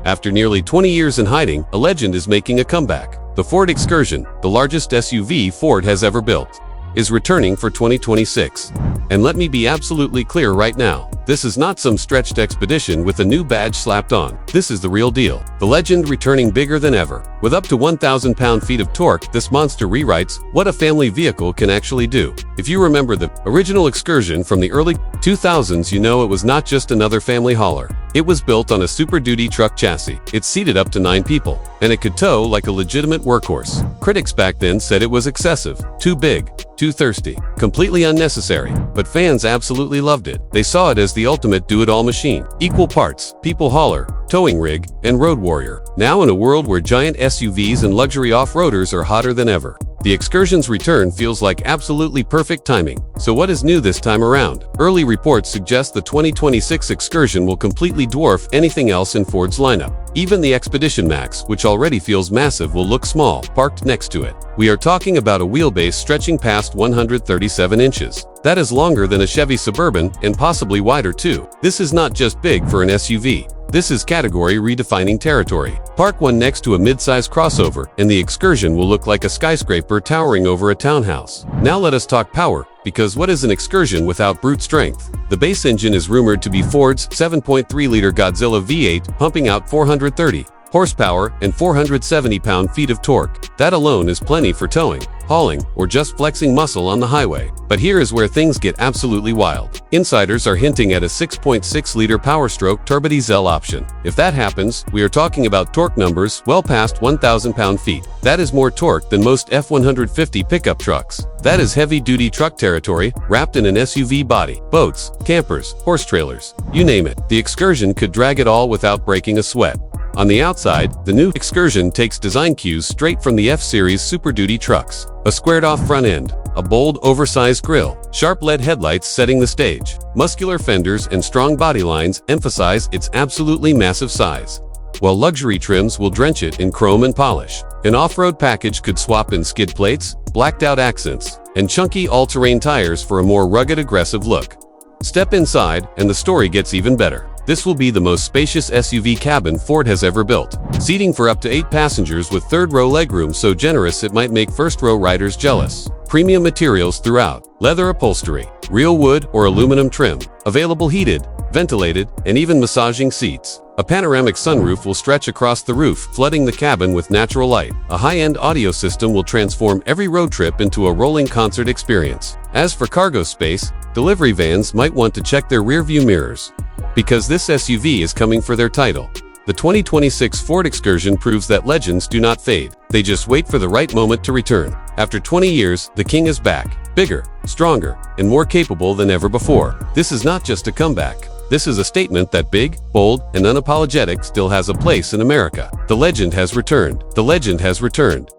After nearly 20 years in hiding, a legend is making a comeback. The Ford Excursion, the largest SUV Ford has ever built, is returning for 2026. And let me be absolutely clear right now, this is not some stretched expedition with a new badge slapped on. This is the real deal. The legend returning bigger than ever. With up to 1,000 pound-feet of torque, this monster rewrites what a family vehicle can actually do. If you remember the original Excursion from the early 2000s, you know it was not just another family hauler. It was built on a Super Duty truck chassis. It seated up to 9 people, and it could tow like a legitimate workhorse. Critics back then said it was excessive, too big, too thirsty, completely unnecessary, but fans absolutely loved it. They saw it as the ultimate do-it-all machine. Equal parts, people hauler, towing rig, and road warrior. Now in a world where giant SUVs and luxury off-roaders are hotter than ever, the Excursion's return feels like absolutely perfect timing. So what is new this time around? Early reports suggest the 2026 Excursion will completely dwarf anything else in Ford's lineup. Even the Expedition Max, which already feels massive, will look small, parked next to it. We are talking about a wheelbase stretching past 137 inches. That is longer than a Chevy Suburban, and possibly wider too. This is not just big for an SUV. This is category redefining territory. Park one next to a mid-size crossover, and the Excursion will look like a skyscraper towering over a townhouse. Now let us talk power, because what is an Excursion without brute strength? The base engine is rumored to be Ford's 7.3-liter Godzilla V8, pumping out 430 horsepower and 470 pound-feet of torque. That alone is plenty for towing, hauling, or just flexing muscle on the highway. But here is where things get absolutely wild. Insiders are hinting at a 6.6-liter Powerstroke turbodiesel option. If that happens, we are talking about torque numbers well past 1,000 pound-feet. That is more torque than most F-150 pickup trucks. That is heavy-duty truck territory wrapped in an SUV body. Boats, campers, horse trailers, you name it. The Excursion could drag it all without breaking a sweat. On the outside, the new Excursion takes design cues straight from the F-Series Super Duty trucks. A squared-off front end, a bold, oversized grille, sharp LED headlights setting the stage. Muscular fenders and strong body lines emphasize its absolutely massive size, while luxury trims will drench it in chrome and polish. An off-road package could swap in skid plates, blacked-out accents, and chunky all-terrain tires for a more rugged, aggressive look. Step inside, and the story gets even better. This will be the most spacious SUV cabin Ford has ever built. Seating for up to 8 passengers with third-row legroom so generous it might make first-row riders jealous. Premium materials throughout. Leather upholstery, real wood or aluminum trim. Available heated, ventilated, and even massaging seats. A panoramic sunroof will stretch across the roof, flooding the cabin with natural light. A high-end audio system will transform every road trip into a rolling concert experience. As for cargo space, delivery vans might want to check their rear-view mirrors, because this SUV is coming for their title. The 2026 Ford Excursion proves that legends do not fade. They just wait for the right moment to return. After 20 years, the king is back. Bigger, stronger, and more capable than ever before. This is not just a comeback. This is a statement that big, bold, and unapologetic still has a place in America. The legend has returned. The legend has returned.